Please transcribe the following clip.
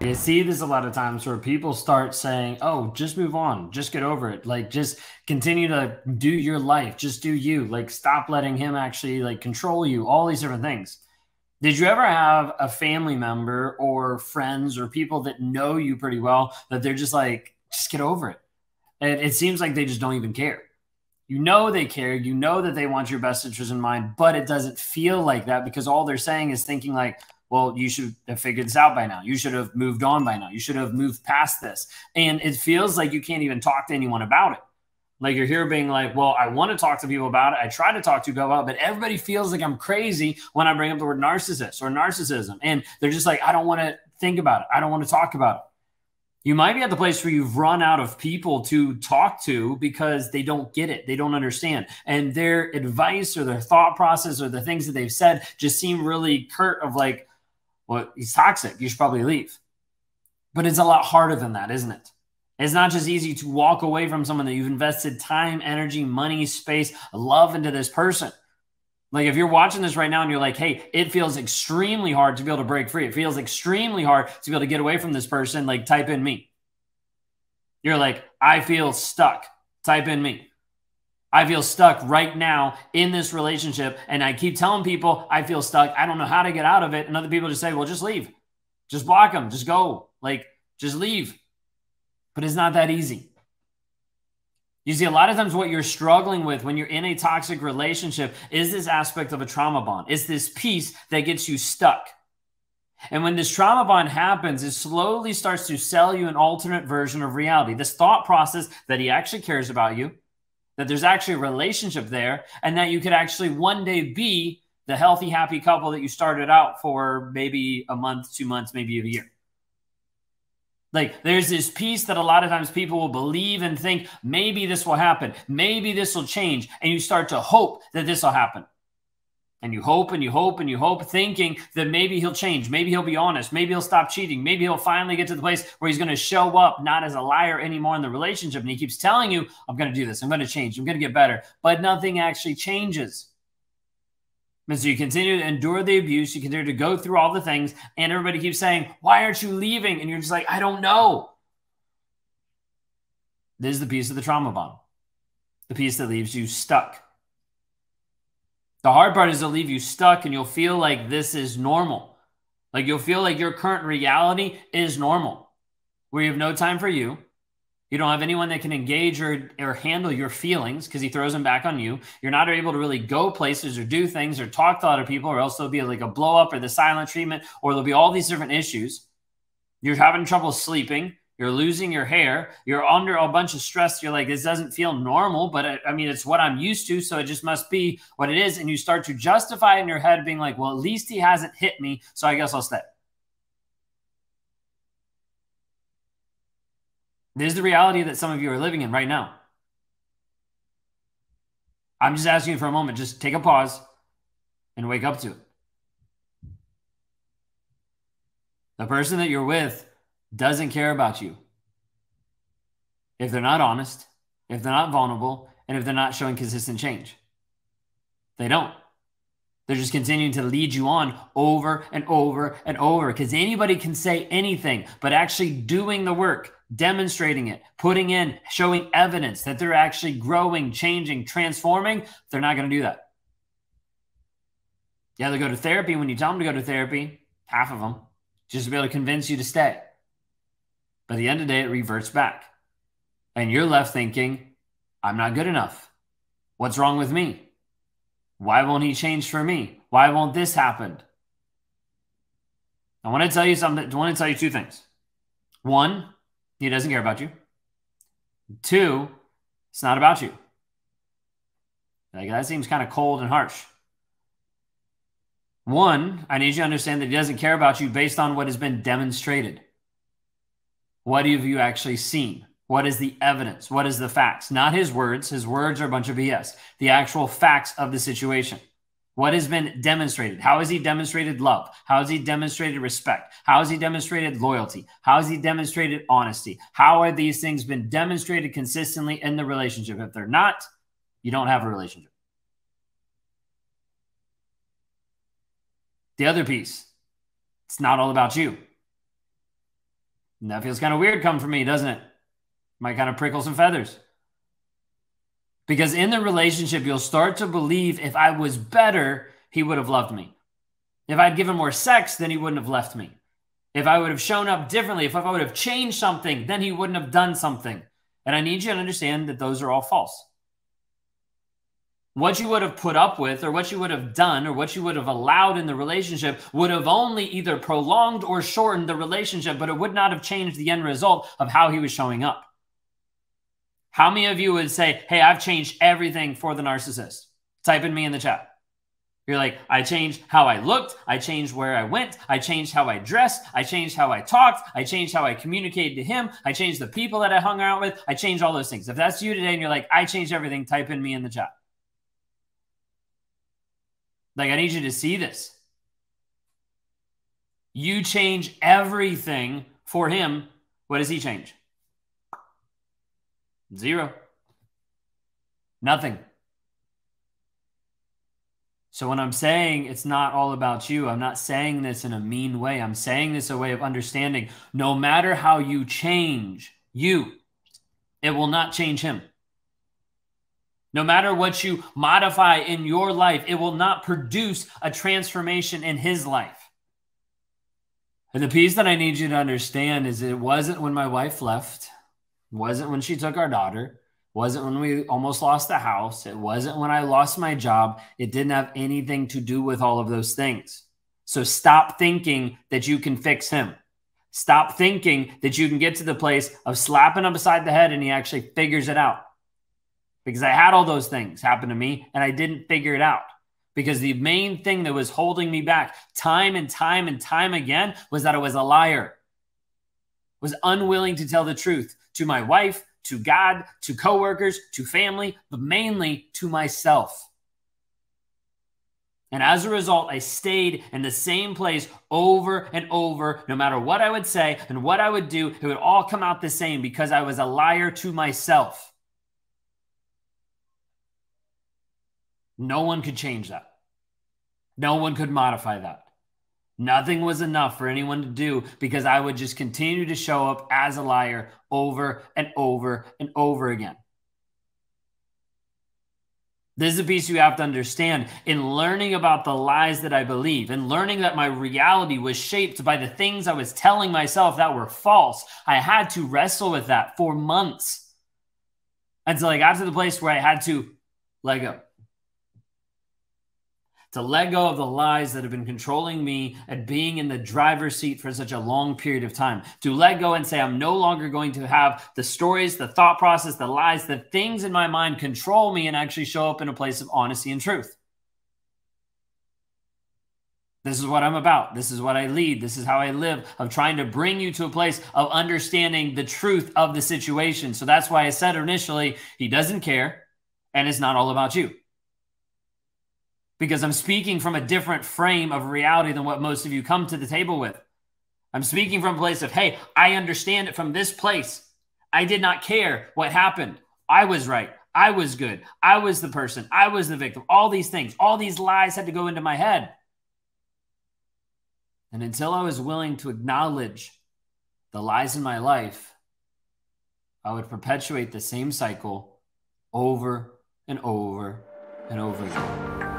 You see this a lot of times where people start saying, "Oh, just move on, just get over it, like just continue to do your life, just do you, like stop letting him actually like control you." All these different things. Did you ever have a family member or friends or people that know you pretty well that they're just like, "Just get over it," and it seems like they just don't even care. You know they care, you know that they want your best interest in mind, but it doesn't feel like that because all they're saying is thinking like, well, you should have figured this out by now. You should have moved on by now. You should have moved past this. And it feels like you can't even talk to anyone about it. Like you're here being like, well, I want to talk to people about it. I try to talk to people about it, but everybody feels like I'm crazy when I bring up the word narcissist or narcissism. And they're just like, I don't want to think about it. I don't want to talk about it. You might be at the place where you've run out of people to talk to because they don't get it. They don't understand. And their advice or their thought process or the things that they've said just seem really curt of like, well, he's toxic. You should probably leave. But it's a lot harder than that, isn't it? It's not just easy to walk away from someone that you've invested time, energy, money, space, love into this person. Like if you're watching this right now and you're like, hey, it feels extremely hard to be able to break free. It feels extremely hard to be able to get away from this person. Like type in me. You're like, I feel stuck. Type in me. I feel stuck right now in this relationship. And I keep telling people I feel stuck. I don't know how to get out of it. And other people just say, well, just leave. Just block them. Just go. Like, just leave. But it's not that easy. You see, a lot of times what you're struggling with when you're in a toxic relationship is this aspect of a trauma bond. It's this piece that gets you stuck. And when this trauma bond happens, it slowly starts to sell you an alternate version of reality. This thought process that he actually cares about you, that there's actually a relationship there, and that you could actually one day be the healthy, happy couple that you started out for maybe a month, 2 months, maybe a year. Like there's this piece that a lot of times people will believe and think, maybe this will happen. Maybe this will change. And you start to hope that this will happen. And you hope and you hope and you hope, thinking that maybe he'll change. Maybe he'll be honest. Maybe he'll stop cheating. Maybe he'll finally get to the place where he's going to show up not as a liar anymore in the relationship. And he keeps telling you, I'm going to do this. I'm going to change. I'm going to get better. But nothing actually changes. And so you continue to endure the abuse. You continue to go through all the things. And everybody keeps saying, why aren't you leaving? And you're just like, I don't know. This is the piece of the trauma bond. The piece that leaves you stuck. The hard part is to leave you stuck and you'll feel like this is normal. Like you'll feel like your current reality is normal. Where you have no time for you. You don't have anyone that can engage or handle your feelings because he throws them back on you. You're not able to really go places or do things or talk to other people, or else there'll be like a blow up or the silent treatment, or there'll be all these different issues. You're having trouble sleeping. You're losing your hair. You're under a bunch of stress. You're like, this doesn't feel normal, but I mean, it's what I'm used to. So it just must be what it is. And you start to justify in your head being like, well, at least he hasn't hit me. So I guess I'll stay. This is the reality that some of you are living in right now. I'm just asking you for a moment. Just take a pause and wake up to it. The person that you're with doesn't care about you. If they're not honest, if they're not vulnerable, and if they're not showing consistent change. They don't. They're just continuing to lead you on over and over and over, because anybody can say anything, but actually doing the work, demonstrating it, putting in, showing evidence that they're actually growing, changing, transforming, they're not going to do that. Yeah, they go to therapy. When you tell them to go to therapy, half of them, just to be able to convince you to stay. But at the end of the day, it reverts back. And you're left thinking, I'm not good enough. What's wrong with me? Why won't he change for me? Why won't this happen? I want to tell you something. I want to tell you two things. One, he doesn't care about you. Two, it's not about you. Like, that seems kind of cold and harsh. One, I need you to understand that he doesn't care about you based on what has been demonstrated. What have you actually seen? What is the evidence? What is the facts? Not his words. His words are a bunch of BS. The actual facts of the situation. What has been demonstrated? How has he demonstrated love? How has he demonstrated respect? How has he demonstrated loyalty? How has he demonstrated honesty? How are these things been demonstrated consistently in the relationship? If they're not, you don't have a relationship. The other piece, it's It's not all about you. And that feels kind of weird coming from me, doesn't it? Might kind of prickle some feathers. Because in the relationship, you'll start to believe if I was better, he would have loved me. If I'd given more sex, then he wouldn't have left me. If I would have shown up differently, if I would have changed something, then he wouldn't have done something. And I need you to understand that those are all false. What you would have put up with, or what you would have done, or what you would have allowed in the relationship would have only either prolonged or shortened the relationship, but it would not have changed the end result of how he was showing up. How many of you would say, hey, I've changed everything for the narcissist? Type in me in the chat. You're like, I changed how I looked. I changed where I went. I changed how I dressed. I changed how I talked. I changed how I communicated to him. I changed the people that I hung out with. I changed all those things. If that's you today and you're like, I changed everything, type in me in the chat. Like, I need you to see this. You change everything for him. What does he change? Zero. Nothing. So when I'm saying it's not all about you, I'm not saying this in a mean way. I'm saying this a way of understanding. No matter how you change you, it will not change him. No matter what you modify in your life, it will not produce a transformation in his life. And the piece that I need you to understand is it wasn't when my wife left. It wasn't when she took our daughter. Wasn't when we almost lost the house. It wasn't when I lost my job. It didn't have anything to do with all of those things. So stop thinking that you can fix him. Stop thinking that you can get to the place of slapping him beside the head and he actually figures it out. Because I had all those things happen to me and I didn't figure it out. Because the main thing that was holding me back time and time and time again was that I was a liar. Was unwilling to tell the truth to my wife, to God, to coworkers, to family, but mainly to myself. And as a result, I stayed in the same place over and over. No matter what I would say and what I would do, it would all come out the same because I was a liar to myself. No one could change that. No one could modify that. Nothing was enough for anyone to do because I would just continue to show up as a liar over and over and over again. This is a piece you have to understand. In learning about the lies that I believe and learning that my reality was shaped by the things I was telling myself that were false, I had to wrestle with that for months until I got to the place where I had to let go. To let go of the lies that have been controlling me and being in the driver's seat for such a long period of time. To let go and say, I'm no longer going to have the stories, the thought process, the lies, the things in my mind control me and actually show up in a place of honesty and truth. This is what I'm about. This is what I lead. This is how I live. I'm trying to bring you to a place of understanding the truth of the situation. So that's why I said initially, he doesn't care and it's not all about you. Because I'm speaking from a different frame of reality than what most of you come to the table with. I'm speaking from a place of, hey, I understand it from this place. I did not care what happened. I was right. I was good. I was the person. I was the victim. All these things, all these lies had to go into my head. And until I was willing to acknowledge the lies in my life, I would perpetuate the same cycle over and over and over again.